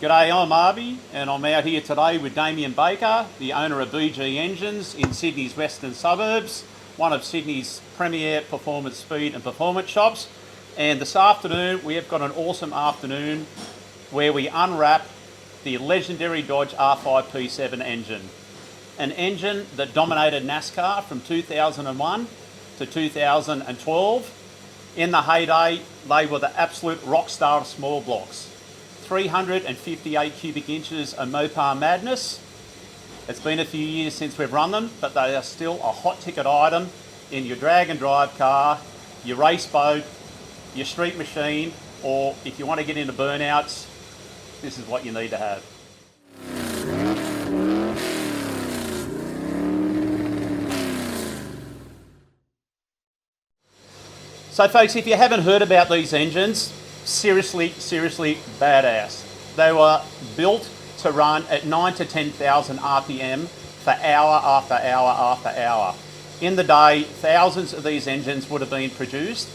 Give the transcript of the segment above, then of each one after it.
G'day, I'm Arby, and I'm out here today with Damien Baker, the owner of BG Engines in Sydney's western suburbs, one of Sydney's premier performance speed and performance shops. And this afternoon, we have got an awesome afternoon where we unwrap the legendary Dodge R5P7 engine. An engine that dominated NASCAR from 2001 to 2012. In the heyday, they were the absolute rock star of small blocks. 358 cubic inches of Mopar madness. It's been a few years since we've run them, but they are still a hot ticket item in your drag and drive car, your race boat, your street machine, or if you want to get into burnouts, this is what you need to have. So folks, if you haven't heard about these engines, seriously badass. They were built to run at 9 to 10,000 RPM for hour after hour after hour. In the day, thousands of these engines would have been produced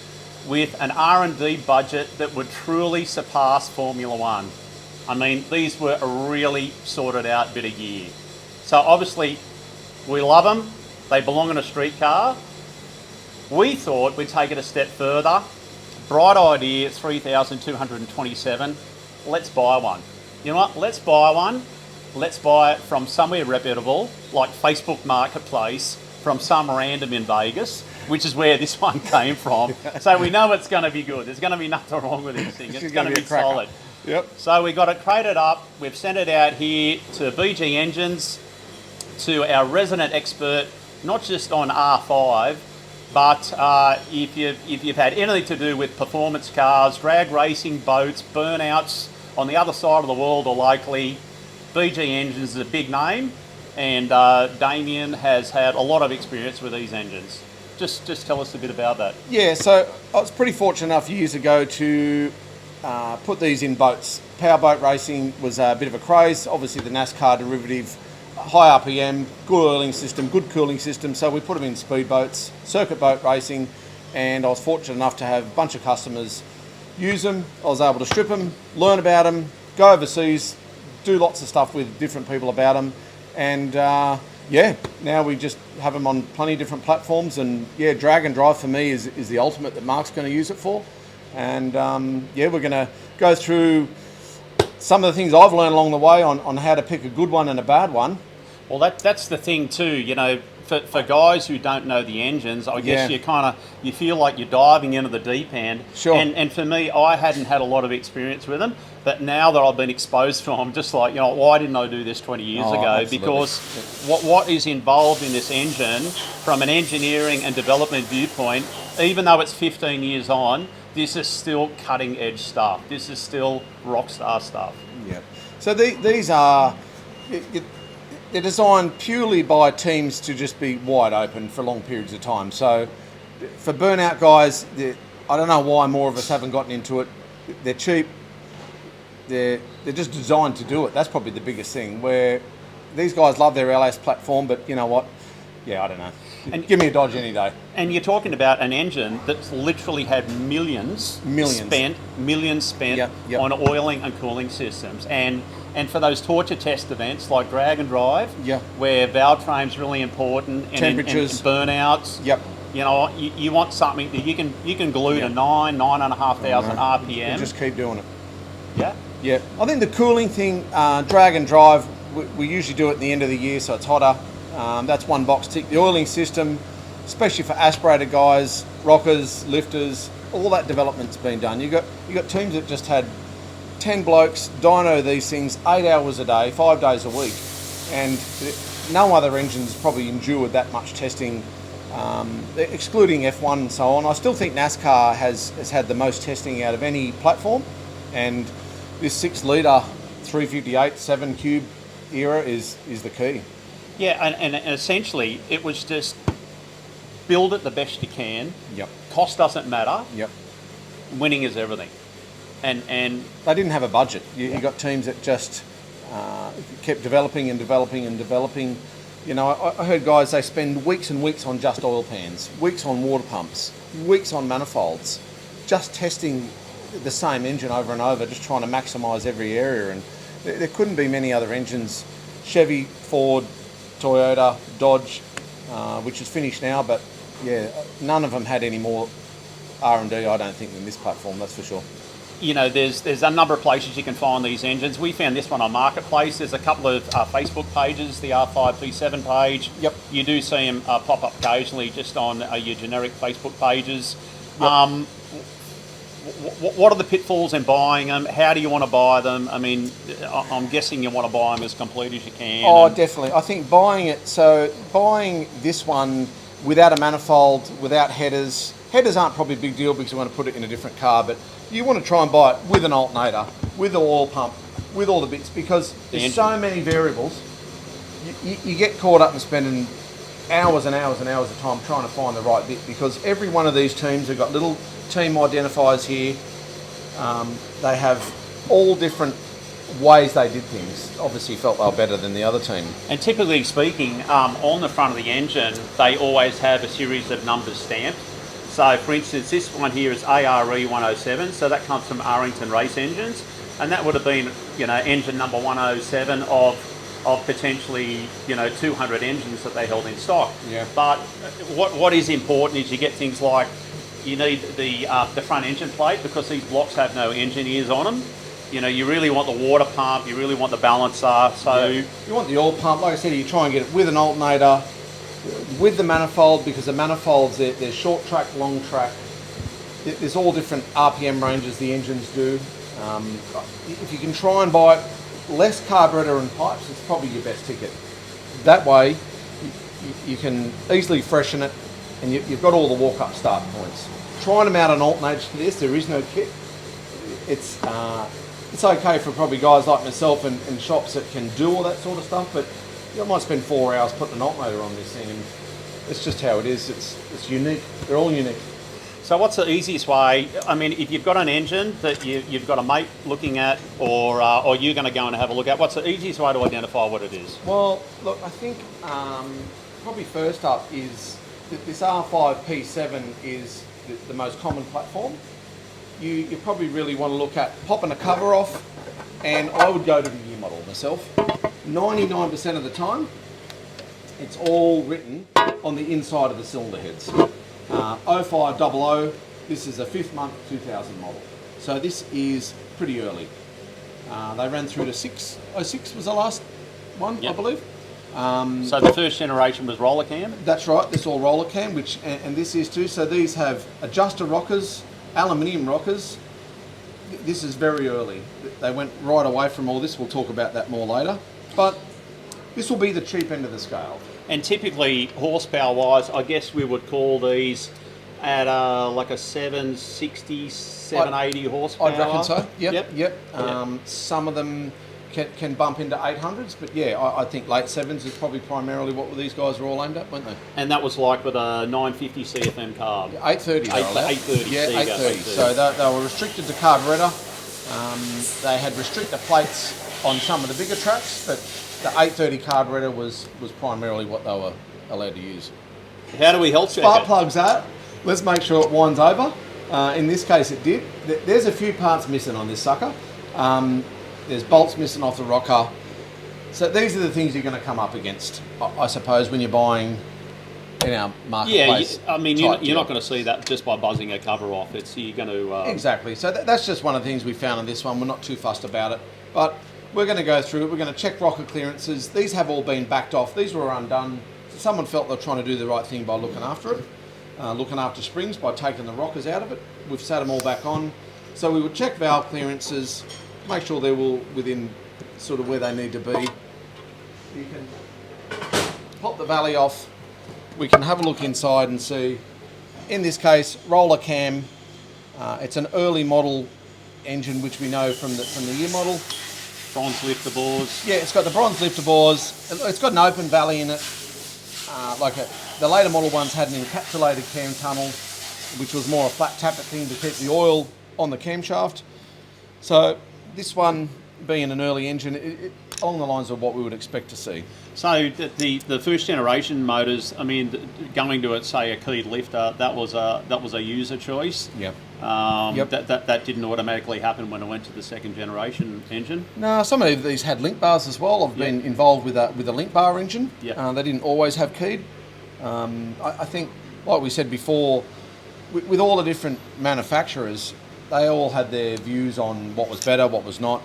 with an R&D budget that would truly surpass Formula One. I mean, these were a really sorted out bit of gear. So obviously, we love them. They belong in a street car. We thought we'd take it a step further. Bright idea, 3,227. Let's buy one. You know what? Let's buy one. Let's buy it from somewhere reputable, like Facebook Marketplace, from some random in Vegas, which is where this one came from. So we know it's going to be good. There's going to be nothing wrong with this thing. It's going to be solid. Yep. So we got it crated up. We've sent it out here to BG Engines, to our resident expert, not just on R5, but if you've had anything to do with performance cars, drag racing, boats, burnouts on the other side of the world or locally, BG Engines is a big name, and Damien has had a lot of experience with these engines. Just tell us a bit about that. Yeah, so I was pretty fortunate enough years ago to put these in boats. Powerboat racing was a bit of a craze, obviously the NASCAR derivative. High RPM, good oiling system, good cooling system, so we put them in speedboats, circuit boat racing, and I was fortunate enough to have a bunch of customers use them. I was able to strip them, learn about them, go overseas, do lots of stuff with different people about them, and yeah, now we just have them on plenty of different platforms, and yeah, drag and drive for me is the ultimate that Mark's going to use it for, and yeah, we're going to go through some of the things I've learned along the way on how to pick a good one and a bad one. Well, that's the thing too, you know, for guys who don't know the engines, I guess you feel like you're diving into the deep end. Sure. And for me, I hadn't had a lot of experience with them, but now that I've been exposed to them, I'm just like, you know, why didn't I do this 20 years ago? Absolutely. Because what is involved in this engine from an engineering and development viewpoint, even though it's 15 years on, this is still cutting edge stuff. This is still rock star stuff. Yeah. So these are, they're designed purely by teams to just be wide open for long periods of time. So for burnout guys, I don't know why more of us haven't gotten into it. They're cheap. They're just designed to do it. That's probably the biggest thing. Where these guys love their LS platform, but you know what? Yeah, I don't know. And give me a Dodge any day. And you're talking about an engine that's literally had millions spent Yep. on oiling and cooling systems. And for those torture test events like drag and drive, where valve trame's really important, and temperatures, and burnouts. Yep. You know, you want something that you can glue to 9,500 RPM. And just keep doing it. Yeah. Yeah. I think the cooling thing, drag and drive, we usually do it at the end of the year, so it's hotter. That's one box tick. The oiling system, especially for aspirator guys, rockers, lifters, all that development's been done. You got teams that just had 10 blokes dyno these things 8 hours a day, 5 days a week, and no other engine's probably endured that much testing, excluding F1 and so on. I still think NASCAR has had the most testing out of any platform, and this 6 litre 358 7 cube era is the key. Yeah, and essentially it was just build it the best you can. Yep. Cost doesn't matter. Yep. Winning is everything. And they didn't have a budget. You got teams that just kept developing and developing and developing. You know, I heard guys, they spend weeks and weeks on just oil pans, weeks on water pumps, weeks on manifolds, just testing the same engine over and over, just trying to maximise every area. And there couldn't be many other engines. Chevy, Ford, Toyota, Dodge, which is finished now, but yeah, none of them had any more R&D, I don't think, than this platform, that's for sure. You know, there's a number of places you can find these engines. We found this one on Marketplace. There's a couple of Facebook pages, the R5 P7 page. Yep. You do see them pop up occasionally just on your generic Facebook pages. Yep. What are the pitfalls in buying them? How do you want to buy them? I mean, I'm guessing you want to buy them as complete as you can. Oh, definitely. I think buying this one without a manifold, without headers. Headers aren't probably a big deal because you want to put it in a different car, but you want to try and buy it with an alternator, with an oil pump, with all the bits, because there's so many variables. You get caught up in spending hours and hours and hours of time trying to find the right bit, because every one of these teams have got little team identifiers here. They have all different ways they did things. Obviously felt they were better than the other team. And typically speaking, on the front of the engine, they always have a series of numbers stamped. So for instance, this one here is ARE 107, so that comes from Arrington Race Engines, and that would have been, you know, engine number 107 of potentially, you know, 200 engines that they held in stock. Yeah. But what is important is you get things like, you need the front engine plate, because these blocks have no engineers on them. You know, you really want the water pump, you really want the balancer, so... Yeah. You want the oil pump, like I said, you try and get it with an alternator, with the manifold, because the manifolds, they're short track, long track. There's all different RPM ranges the engines do. If you can try and buy less carburetor and pipes, it's probably your best ticket. That way, you can easily freshen it, and you've got all the walk-up start points. Try and mount an alternator to this, there is no kit. It's okay for probably guys like myself and shops that can do all that sort of stuff, but you might spend 4 hours putting an alternator on this thing, and it's just how it is. It's unique. They're all unique. So what's the easiest way? I mean, if you've got an engine that you've got a mate looking at, or you're going to go and have a look at, what's the easiest way to identify what it is? Well, look, I think probably first up is that this R5 P7 is the most common platform. You probably really want to look at popping a cover off, and I would go to the year model myself. 99% of the time, it's all written on the inside of the cylinder heads. 0500, this is a 5th month 2000 model. So this is pretty early. They ran through to 06 was the last one, yep. I believe. So the first generation was roller cam? That's right, this all roller cam, which and this is too. So these have adjuster rockers, aluminium rockers. This is very early. They went right away from all this. We'll talk about that more later. But this will be the cheap end of the scale. And typically, horsepower-wise, I guess we would call these at like a 760, 780 horsepower. I reckon so. Yep. Yep. Some of them can bump into 800s, but yeah, I think late 7s is probably primarily what these guys are all aimed at, weren't they? And that was like with a 950 CFM carb. 830. 830. Yeah, 830. So they were restricted to carburetor. They had restrictor plates on some of the bigger tracks, but the 830 carburetor was primarily what they were allowed to use. How do we help check Spark it? plugs that. Let's make sure it winds over. In this case it did. There's a few parts missing on this sucker. There's bolts missing off the rocker. So these are the things you're going to come up against, I suppose, when you're buying in our marketplace. Yeah, I mean, you're not going to see that just by buzzing a cover off. You're going to... Exactly. So that's just one of the things we found on this one. We're not too fussed about it. But we're going to go through it. We're going to check rocker clearances. These have all been backed off. These were undone. Someone felt they were trying to do the right thing by looking after it. Looking after springs by taking the rockers out of it. We've sat them all back on. So we would check valve clearances, make sure they're all within sort of where they need to be. You can pop the valley off. We can have a look inside and see. In this case, roller cam. It's an early model engine, which we know from the year model. Bronze lifter bores. Yeah, it's got the bronze lifter bores. It's got an open valley in it. The later model ones had an encapsulated cam tunnel, which was more a flat tappet thing to keep the oil on the camshaft. So this one, being an early engine, along the lines of what we would expect to see. So the first generation motors, I mean, going to say a keyed lifter, that was a user choice. Yep. That didn't automatically happen when I went to the second generation engine. No, some of these had link bars as well. I've been involved with a link bar engine. Yep. They didn't always have keyed. I think, like we said before, with all the different manufacturers, they all had their views on what was better, what was not.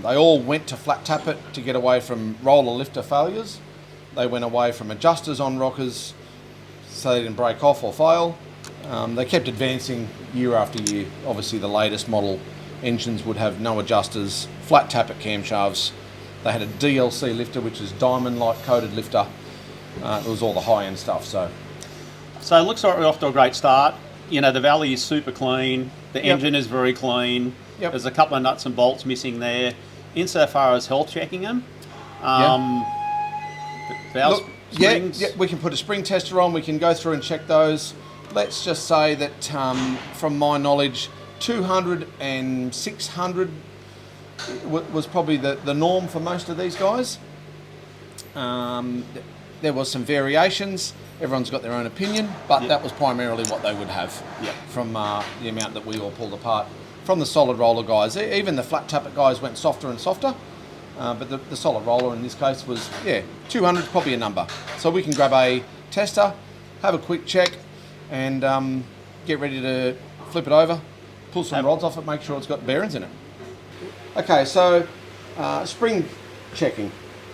They all went to flat tap it to get away from roller lifter failures. They went away from adjusters on rockers so they didn't break off or fail. They kept advancing year after year. Obviously the latest model engines would have no adjusters, flat tappet camshafts. They had a DLC lifter, which is diamond-like coated lifter. It was all the high-end stuff. So it looks like we're off to a great start. You know, the Valley is super clean. The engine is very clean. Yep. There's a couple of nuts and bolts missing there. Insofar as health checking them, valve springs. Yeah, we can put a spring tester on. We can go through and check those. Let's just say that, from my knowledge, 200 and 600 was probably the norm for most of these guys. There was some variations. Everyone's got their own opinion, but that was primarily what they would have from the amount that we all pulled apart. From the solid roller guys, even the flat tappet guys went softer and softer, but the solid roller in this case was, 200 is probably a number. So we can grab a tester, have a quick check, and get ready to flip it over, pull some rods off it, make sure it's got bearings in it. Okay, so spring checking,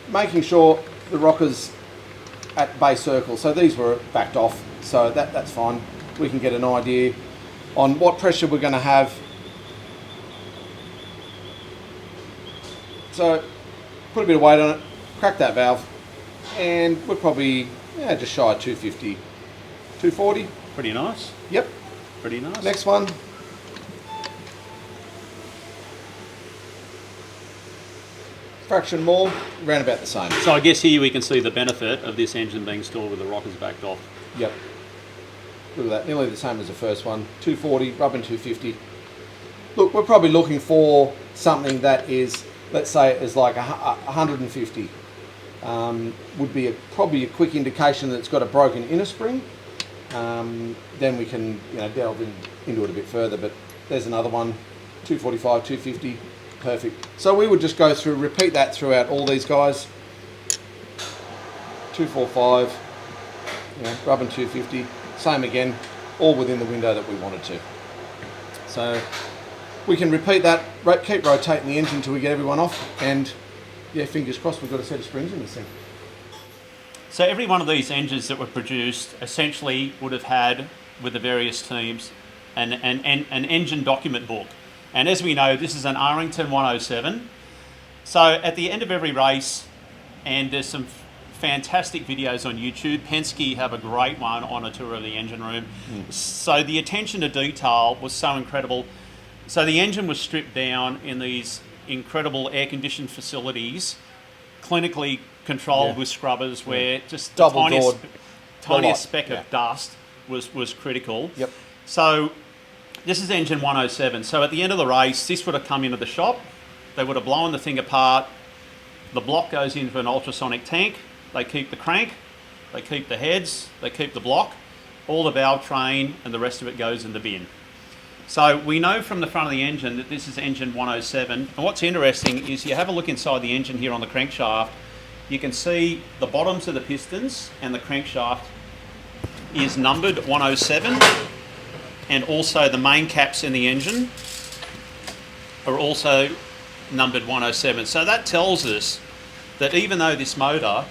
making sure the rockers at base circle, so these were backed off, so that's fine. We can get an idea on what pressure we're going to have. So put a bit of weight on it, crack that valve, and we're probably just shy of 250, 240. Pretty nice. Yep. Pretty nice. Next one. Fraction more, around about the same. So I guess here we can see the benefit of this engine being stored with the rockers backed off. Yep. Look at that, nearly the same as the first one. 240, rubbing 250. Look, we're probably looking for something that is, let's say, is like 150. Would be probably a quick indication that it's got a broken inner spring. Then we can delve into it a bit further, but there's another one, 245, 250. Perfect. So we would just go through, repeat that throughout all these guys. 245, rubbing 250, same again, all within the window that we wanted to. So we can repeat that, keep rotating the engine until we get everyone off, and fingers crossed we've got a set of springs in this thing. So every one of these engines that were produced essentially would have had, with the various teams, an engine document book. And as we know, this is an Arlington 107. So at the end of every race, and there's some fantastic videos on YouTube. Penske have a great one on a tour of the engine room. So the attention to detail was so incredible. So the engine was stripped down in these incredible air-conditioned facilities, clinically controlled with scrubbers, where just the tiniest speck of dust was critical. Yep. So this is engine 107. So at the end of the race, this would have come into the shop. They would have blown the thing apart. The block goes into an ultrasonic tank. They keep the crank, they keep the heads, they keep the block, all the valve train, and the rest of it goes in the bin. So we know from the front of the engine that this is engine 107. And what's interesting is you have a look inside the engine here on the crankshaft. You can see the bottoms of the pistons and the crankshaft is numbered 107. And also the main caps in the engine are also numbered 107. So that tells us that even though this motor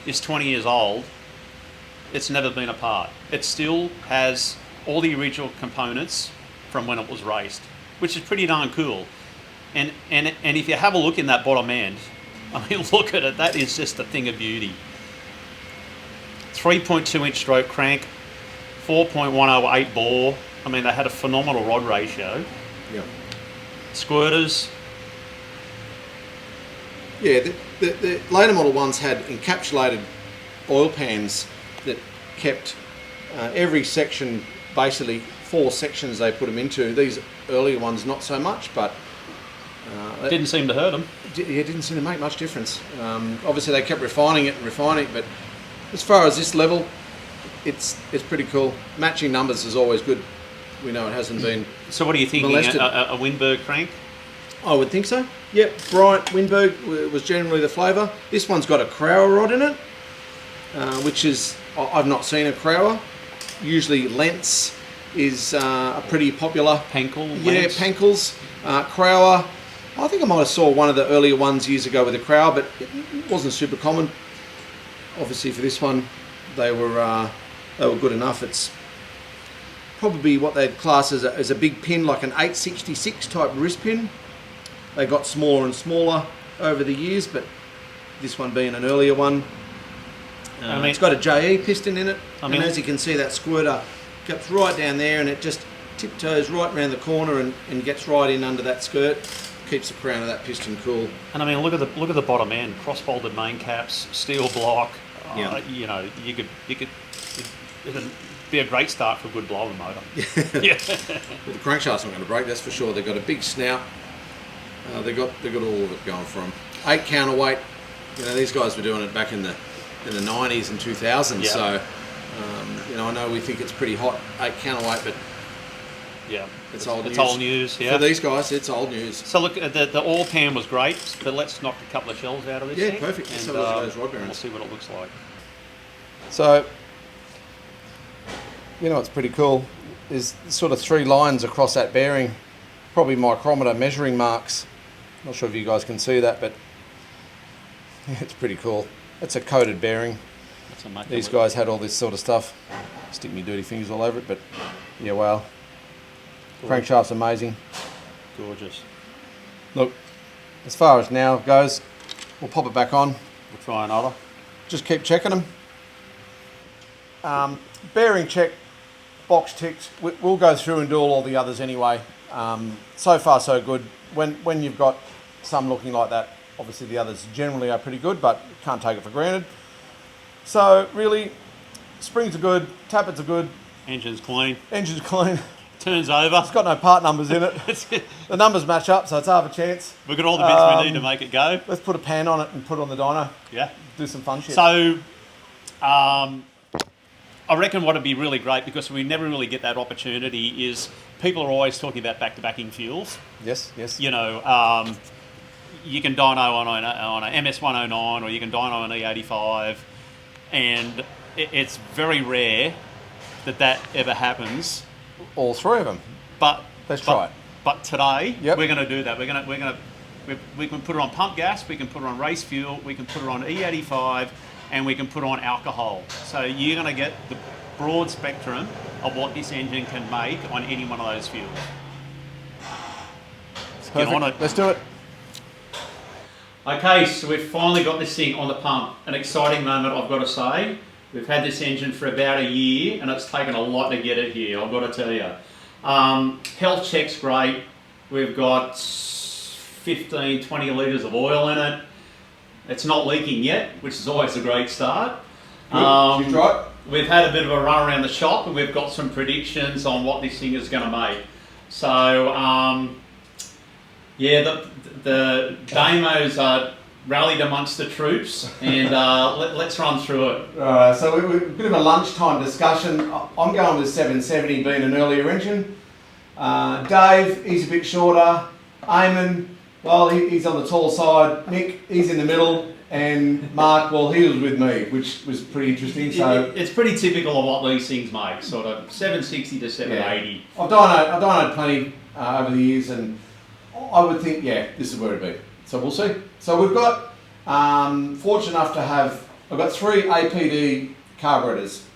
is 20 years old, it's never been apart. It still has all the original components from when it was raced, which is pretty darn cool. And if you have a look in that bottom end, I mean, look at it, that is just a thing of beauty. 3.2 inch stroke crank, 4.108 bore. I mean, they had a phenomenal rod ratio. Yeah. Squirters. Yeah, the later model ones had encapsulated oil pans that kept every section, basically 4 sections they put them into. These earlier ones not so much, but didn't seem to hurt them. it didn't seem to make much difference. Obviously, they kept refining it, but as far as this level, it's pretty cool. Matching numbers is always good. We know it hasn't been. So what are you thinking? A Windberg crank? I would think so. Yep, Bryant Windberg was generally the flavour. This one's got a Crower rod in it, which is, I've not seen a Crower. Usually Lentz is a pretty popular. Pankel? Yeah, Lentz. Pankels. Crower. I think I might have saw one of the earlier ones years ago with a Crower, but it wasn't super common. Obviously for this one, they were good enough. It's probably what they'd class as a big pin, like an 866 type wrist pin. They got smaller and smaller over the years, but this one being an earlier one. It's got a JE piston in it, and as you can see, that squirter gets right down there, and it just tiptoes right around the corner and gets right in under that skirt. Keeps the crown of that piston cool. And I mean, look at the bottom end, cross-bolted main caps, steel block. Yeah. You know, it'd be a great start for a good blower motor. Yeah. Well, the crankshaft's not going to break, that's for sure. They've got a big snout. They got all of it going for them. 8 counterweight. You know, these guys were doing it back in the 90s and 2000s. Yeah. So, you know, I know we think it's pretty hot 8 counterweight, but yeah, it's old news. It's old news. Yeah. For these guys, it's old news. So look, the oil pan was great, but let's knock a couple of shells out of this. Yeah, thing, perfect. And So those rod bearings. we'll see what it looks like. So, you know what's pretty cool is sort of 3 lines across that bearing, probably micrometer measuring marks. Not sure if you guys can see that, but it's pretty cool. It's a coated bearing. These guys had all this sort of stuff. Stick me dirty fingers all over it, but yeah, wow. Crankshaft's amazing. Gorgeous. Look, as far as now goes, we'll pop it back on. We'll try another. Just keep checking them. Bearing check, box ticked. We'll go through and do all the others anyway. So far so good. When you've got some looking like that, obviously the others generally are pretty good, but can't take it for granted. So really, springs are good, tappets are good. Engine's clean. Engine's clean. Turns over. It's got no part numbers in it. The numbers match up, so it's half a chance. We've got all the bits we need to make it go. Let's put a pan on it and put it on the dyno. Yeah. Do some fun shit. So, I reckon what would be really great, because we never really get that opportunity, is people are always talking about back-to-backing fuels. Yes, yes. You know, you can dyno on a MS109, or you can dyno on E85, and it's very rare that ever happens. All 3 of them. But let's try it. But today, yep, we're going to do that. We can put it on pump gas, we can put it on race fuel, we can put it on E85, and we can put on alcohol. So you're going to get the broad spectrum of what this engine can make on any one of those fuels. Let's get on it. Let's do it. Okay, so we've finally got this thing on the pump. An exciting moment, I've got to say. We've had this engine for about a year, and it's taken a lot to get it here, I've got to tell you. Health check's great. We've got 15, 20 litres of oil in it. It's not leaking yet, which is always a great start. Right. We've had a bit of a run around the shop, and we've got some predictions on what this thing is going to make. So, yeah, the demos rallied amongst the troops, and let's run through it. Alright, so we're a bit of a lunchtime discussion. I'm going with 770 being an earlier engine. Dave, he's a bit shorter. Eamon, well, he's on the tall side. Nick, he's in the middle. And Mark, well, he was with me, which was pretty interesting. So it's pretty typical of what these things make, sort of 760 to 780. Yeah. I've dynoed plenty over the years, and I would think, yeah, this is where it'd be. So we'll see. So we've got, fortunate enough to have, I've got 3 APD carburetors.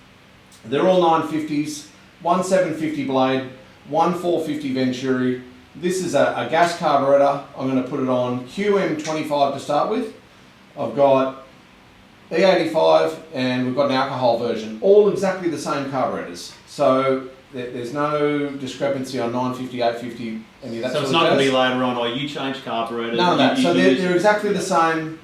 They're all 950s, one 750 blade, one 450 Venturi. This is a gas carburetor. I'm going to put it on QM25 to start with. I've got E85 and we've got an alcohol version. All exactly the same carburetors. So there's no discrepancy on 950, 850, any of that. So it's not going to be later on, or you change carburetors. None of that. So they're exactly the same,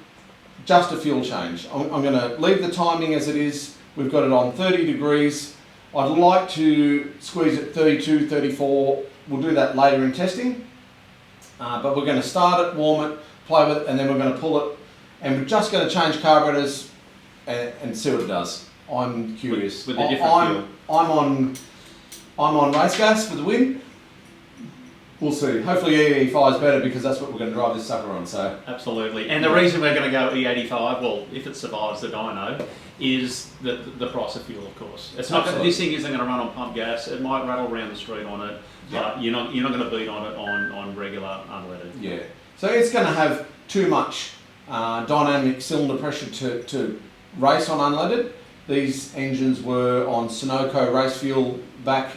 just a fuel change. I'm going to leave the timing as it is. We've got it on 30 degrees. I'd like to squeeze it 32, 34. We'll do that later in testing. But we're going to start it, warm it, play with it, and then we're going to pull it, and we're just going to change carburetors and see what it does. I'm curious. With the different fuel. I'm on race gas for the win. We'll see. Hopefully E85 is better because that's what we're going to drive this sucker on. So absolutely. And the reason we're going to go E85, well, if it survives the dyno, is the price of fuel, of course. It's not. This thing isn't going to run on pump gas. It might rattle around the street on it, but you're not going to beat on it on regular unleaded. Yeah. So it's going to have too much dynamic cylinder pressure to race on unleaded. These engines were on Sunoco race fuel back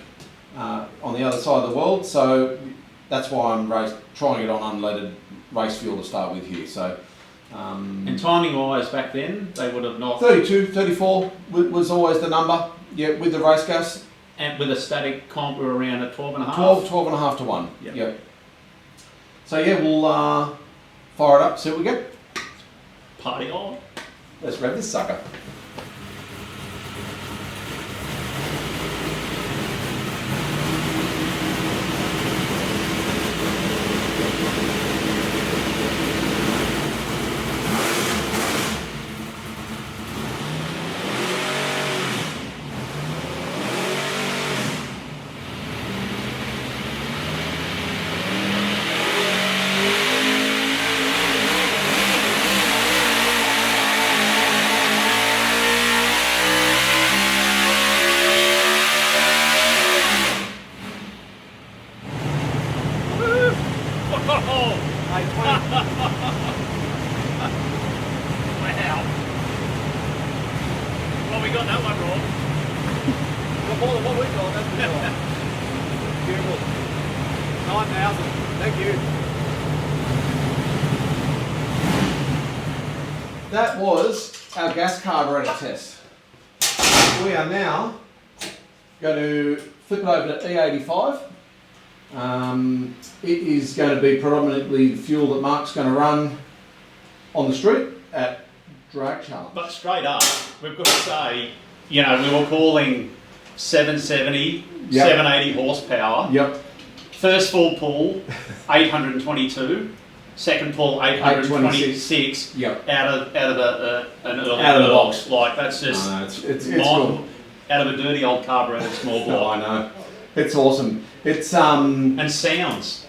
on the other side of the world, so that's why I'm trying it on unleaded race fuel to start with here. So, and timing wise back then, they would have not... 32, 34 was always the number, yeah, with the race gas. And with a static comp, we're around at 12 and a half? 12 and a half to 1, yep. Yep. So yeah, we'll fire it up, see what we get. Party on. Let's rev this sucker. Well, we got that one wrong. Got more than what we got, that's for sure. Beautiful. 9,000. Thank you. That was our gas carburetor test. We are now going to flip it over to E85. It is going to be predominantly the fuel that Mark's going to run on the street at drag challenge. But straight up, we've got to say, you know, we were calling 770, yep. 780 horsepower. Yep. First full pull, 822. Second pull, 826. Yep. Out of an early out of the box. Like that's just it's cool. Out of a dirty old carburetor small block. I know. It's awesome. It's and sounds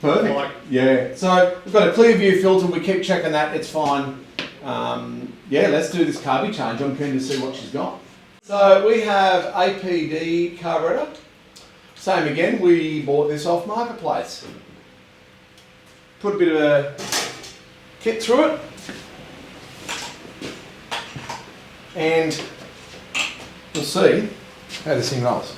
perfect. Like, yeah. So we've got a clear view filter. We keep checking that. It's fine. Yeah. Let's do this carby change. I'm keen to see what she's got. So we have APD carburetor. Same again. We bought this off Marketplace. Put a bit of a kit through it, and we'll see how this thing rolls.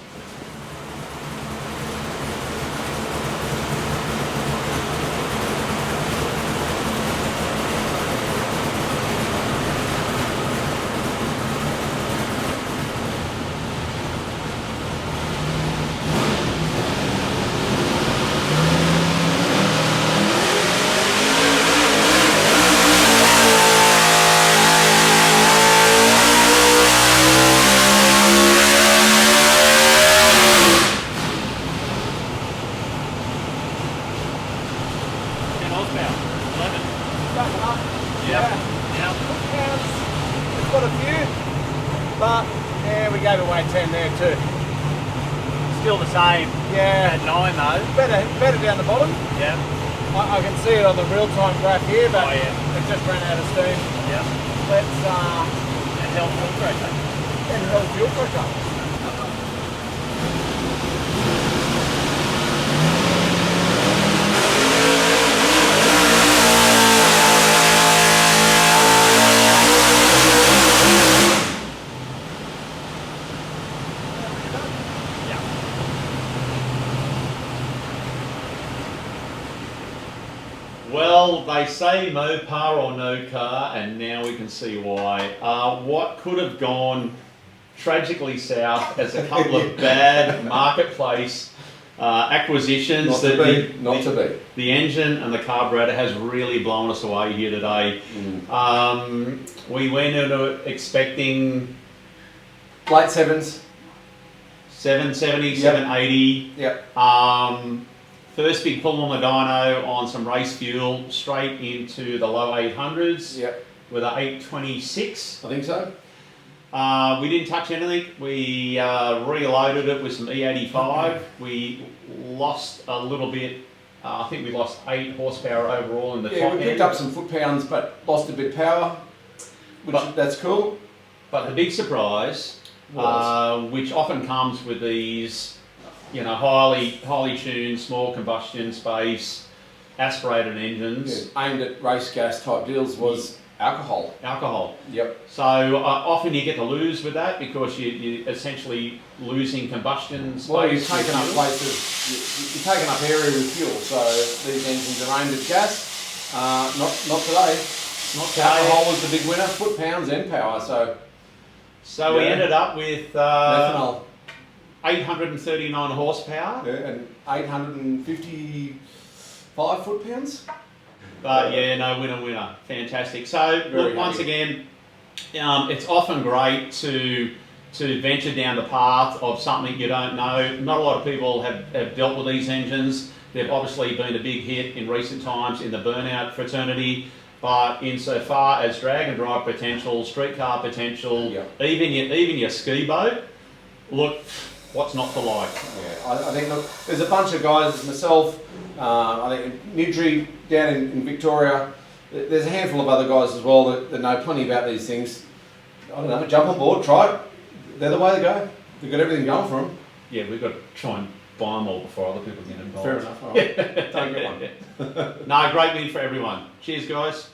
But yeah, we gave away 10 there too. still the same. Yeah. At 9 though. Better down the bottom. Yeah. I can see it on the real-time graph here, but it just ran out of steam. Yeah. Let's and held fuel pressure. And held fuel pressure. Well, they say Mopar or no car, and now we can see why. What could have gone tragically south as a couple of bad marketplace acquisitions. Not to be. The engine and the carburetor has really blown us away here today. We went into it expecting late sevens. 770, Yep. 780. Yep. First big pull on the dyno on some race fuel, straight into the low 800s. Yep. With a 826. I think so. We didn't touch anything. We reloaded it with some E85. We lost a little bit. I think we lost 8 horsepower overall in the top we picked end. up some foot pounds, but lost a bit of power, that's cool. But the big surprise, which often comes with these, highly tuned, small combustion space, aspirated engines, aimed at race gas type deals, was alcohol. Alcohol. Yep. So often you get to lose with that because you're essentially losing combustion space. Well, you're taking up places, you're taking up area with fuel. So these engines are aimed at gas. Not today. Not today. Alcohol was the big winner. Foot pounds and power. So we ended up with methanol, 839 horsepower. and 855 foot pounds. But winner. Fantastic. So look, once again, it's often great to venture down the path of something you don't know. Not a lot of people have dealt with these engines. They've obviously been a big hit in recent times in the burnout fraternity. But insofar as drag and drive potential, streetcar potential, even your ski boat, look, what's not to like? Yeah, I think look, there's a bunch of guys, there's myself, I think Nidri down in Victoria, there's a handful of other guys as well that know plenty about these things. I don't know, jump on board, try it. They're the way to go. They've got everything going for them. Yeah, we've got to try and buy them all before other people get involved. Fair enough, all right. Don't get one. No, great win for everyone. Cheers, guys.